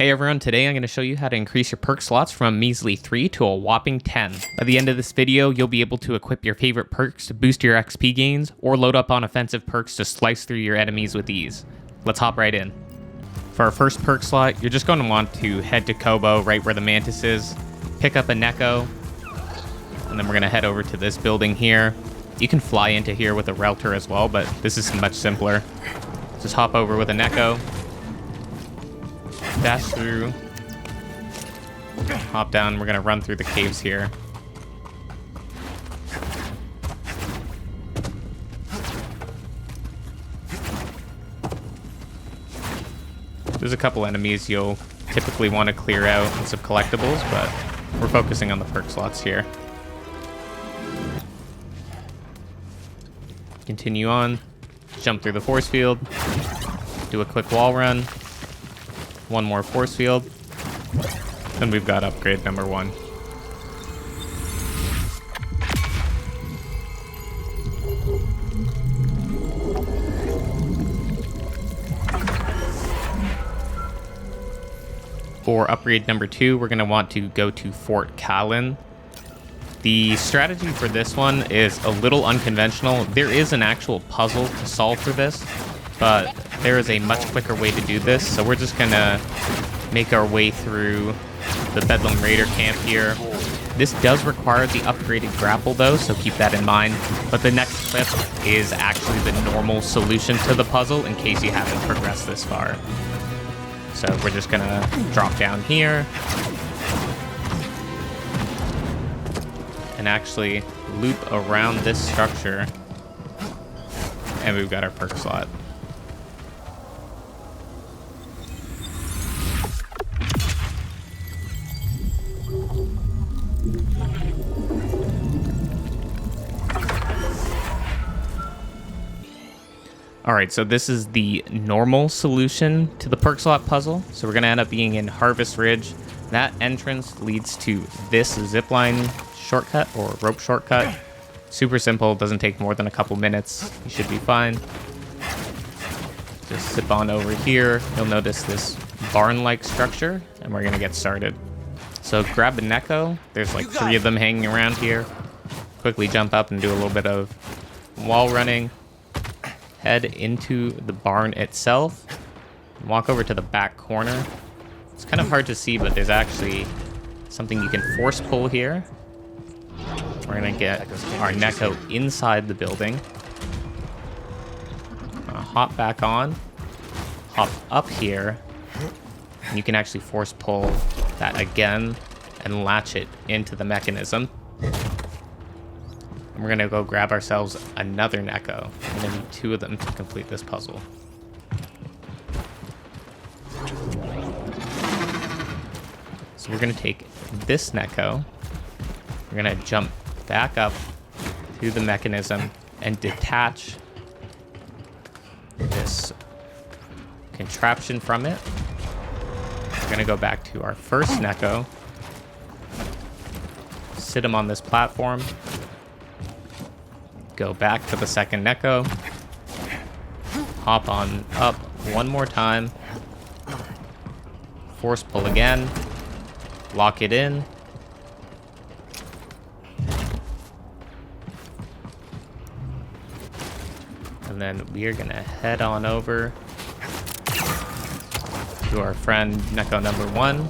Hey everyone, today I'm going to show you how to increase your perk slots from a measly 3 to a whopping 10. By the end of this video, you'll be able to equip your favorite perks to boost your XP gains, or load up on offensive perks to slice through your enemies with ease. Let's hop right in. For our first perk slot, you're just going to want to head to Koboh, right where the Mantis is, pick up a Neko, and then we're going to head over to this building here. You can fly into here with a Router as well, but this is much simpler. Just hop over with a Neko, dash through, hop down. We're gonna run through the caves here. There's a couple enemies you'll typically want to clear out and some collectibles, but we're focusing on the perk slots here. Continue on, jump through the force field, do a quick wall run, one more force field, then we've got upgrade number 1. For upgrade number 2, we're going to want to go to Fort Kalin. The strategy for this one is a little unconventional. There is an actual puzzle to solve for this, but there is a much quicker way to do this, so we're just gonna make our way through the Bedlam Raider camp here. This does require the upgraded grapple though, so keep that in mind, but the next clip is actually the normal solution to the puzzle in case you haven't progressed this far. So we're just gonna drop down here and actually loop around this structure, and we've got our perk slot. Alright, so this is the normal solution to the perk slot puzzle. So we're going to end up being in Harvest Ridge. That entrance leads to this zipline shortcut or rope shortcut. Super simple, doesn't take more than a couple minutes. You should be fine. Just zip on over here. You'll notice this barn-like structure, and we're going to get started. So grab a Neko. There's like 3 of them hanging around here. Quickly jump up and do a little bit of wall running. Head into the barn itself. Walk over to the back corner. It's kind of hard to see, but there's actually something you can force pull here. We're gonna get our Neko inside the building. Hop back on. Hop up here. And you can actually force pull that again and latch it into the mechanism. We're gonna go grab ourselves another Neko. We're gonna need 2 of them to complete this puzzle. So we're gonna take this Neko. We're gonna jump back up to the mechanism and detach this contraption from it. We're gonna go back to our first Neko. Sit him on this platform. Go back to the second Neko, hop on up one more time, force pull again, lock it in, and then we are gonna head on over to our friend Neko number 1,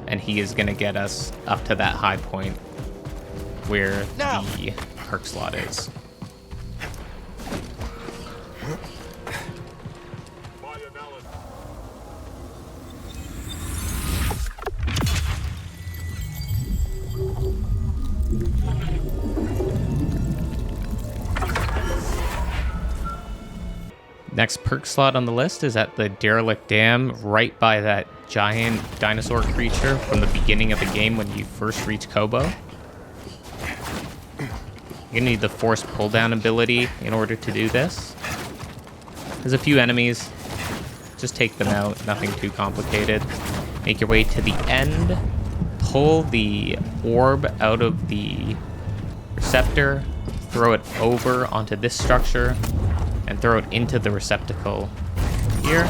and he is gonna get us up to that high point where the perk slot is. Next perk slot on the list is at the Derelict Dam, right by that giant dinosaur creature from the beginning of the game when you first reach Koboh. You're gonna need the force pull down ability in order to do this. There's a few enemies. Just take them out, nothing too complicated. Make your way to the end. Pull the orb out of the receptor. Throw it over onto this structure. And throw it into the receptacle here.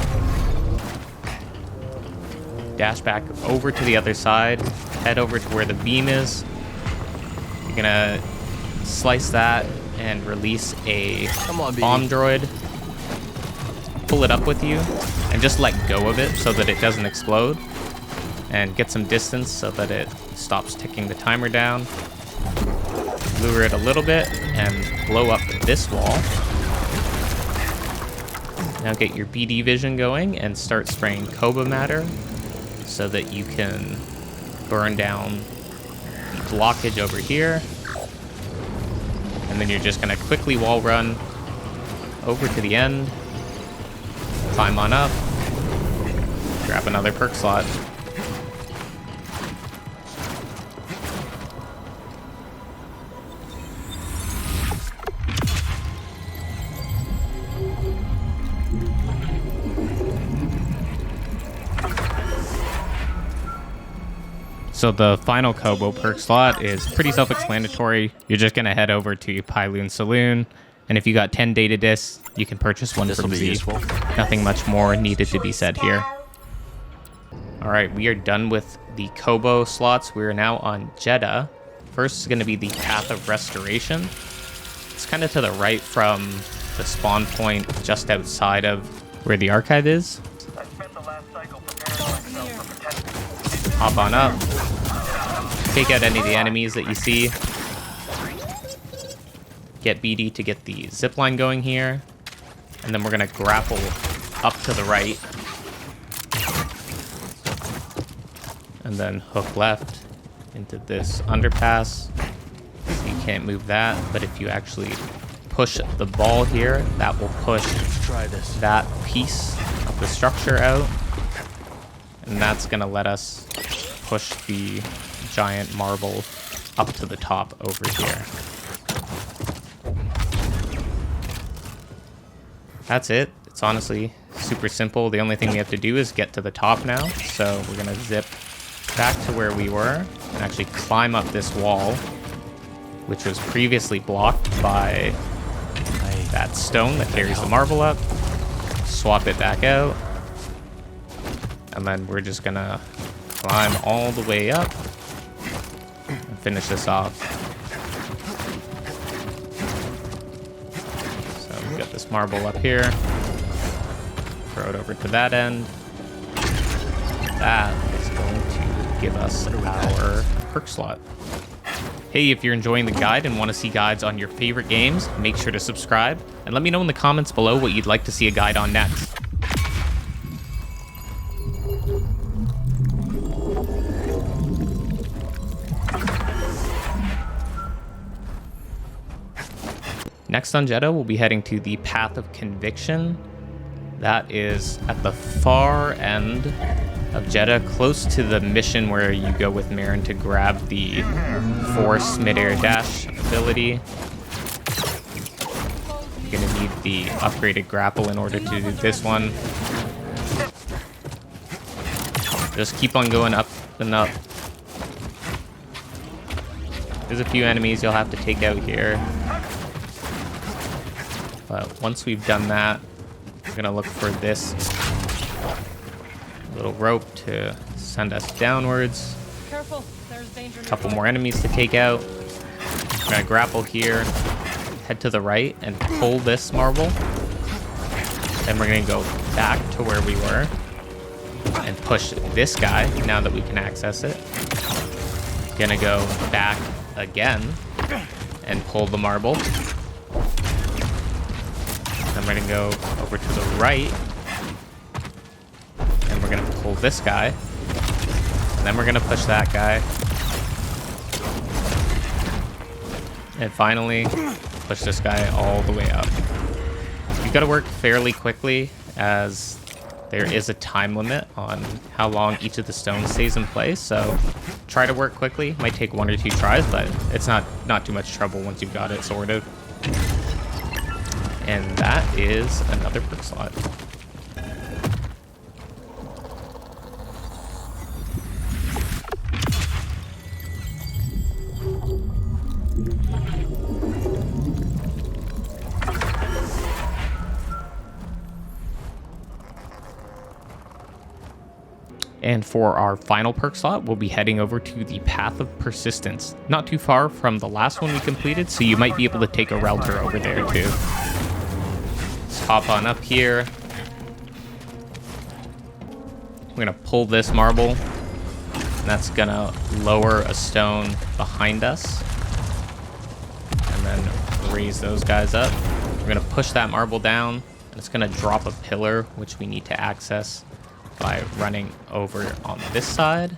dash back over to the other side, head over to where the beam is. You're gonna slice that and release a bomb droid. Pull it up with you and just let go of it so that it doesn't explode, and get some distance so that it stops ticking the timer down. Lure it a little bit and blow up this wall. Now get your BD vision going and start spraying Koboh matter so that you can burn down the blockage over here. And then you're just gonna quickly wall run over to the end, climb on up, grab another perk slot. So the final Koboh perk slot is pretty self-explanatory. You're just going to head over to Pyloon Saloon, and if you got 10 data discs, you can purchase one from Z. Nothing much more needed to be said here. Alright, we are done with the Koboh slots. We are now on Jedha. First is going to be the Path of Restoration. It's kind of to the right from the spawn point, just outside of where the archive is. Hop on up. Take out any of the enemies that you see. Get BD to get the zipline going here. And then we're going to grapple up to the right. And then hook left into this underpass. So you can't move that, but if you actually push the ball here, that will push that piece of the structure out. And that's going to let us push the giant marble up to the top over here. That's it. It's honestly super simple. The only thing we have to do is get to the top now. So we're going to zip back to where we were and actually climb up this wall, which was previously blocked by that stone that carries the marble up. Swap it back out. And then we're just gonna climb all the way up and finish this off. So we've got this marble up here. Throw it over to that end. That is going to give us our perk slot. Hey, if you're enjoying the guide and want to see guides on your favorite games, make sure to subscribe and let me know in the comments below what you'd like to see a guide on next. Next on Jedha, we'll be heading to the Path of Conviction. That is at the far end of Jedha, close to the mission where you go with Marin to grab the Force Midair Dash ability. You're going to need the upgraded Grapple in order to do this one. Just keep on going up and up. There's a few enemies you'll have to take out here. But once we've done that, we're going to look for this little rope to send us downwards. Careful, there's danger. A couple more enemies to take out. We're going to grapple here, head to the right, and pull this marble. Then we're going to go back to where we were and push this guy now that we can access it. Going to go back again and pull the marble. Then we're going to go over to the right, and we're going to pull this guy, and then we're going to push that guy, and finally push this guy all the way up. You've got to work fairly quickly, as there is a time limit on how long each of the stones stays in place, so try to work quickly. Might take 1 or 2 tries, but it's not too much trouble once you've got it sorted. And that is another perk slot. And for our final perk slot, we'll be heading over to the Path of Persistence. Not too far from the last one we completed, so you might be able to take a Relter over there too. Let's hop on up here. We're gonna pull this marble, and that's gonna lower a stone behind us. And then raise those guys up. We're gonna push that marble down, and it's gonna drop a pillar, which we need to access by running over on this side.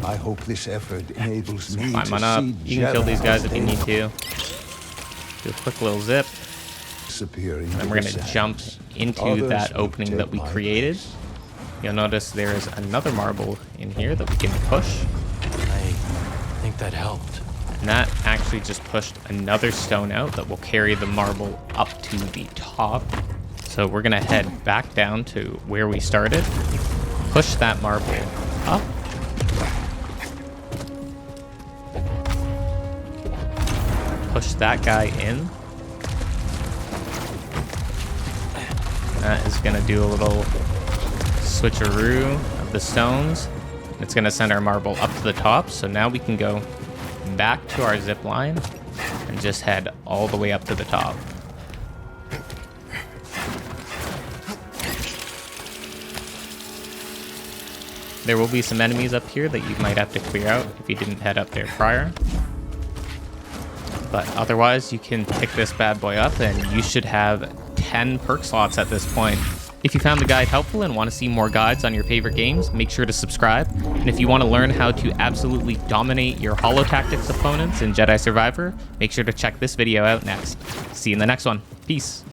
I hope this effort enables me Climb to on up. see You can kill these guys if you need Jedha to. Do a quick little zip. disappear into And we're the going to sands. jump into Others that will opening take that we my created. place. You'll notice there is another marble in here that we can push. I think that helped. And that actually just pushed another stone out that will carry the marble up to the top. So we're going to head back down to where we started. Push that marble up. Push that guy in. That is going to do a little switcheroo of the stones. It's going to send our marble up to the top. So now we can go back to our zip line and just head all the way up to the top. There will be some enemies up here that you might have to clear out if you didn't head up there prior. But otherwise, you can pick this bad boy up and you should have 10 perk slots at this point. If you found the guide helpful and want to see more guides on your favorite games, make sure to subscribe. And if you want to learn how to absolutely dominate your holo tactics opponents in Jedi Survivor, make sure to check this video out next. See you in the next one. Peace.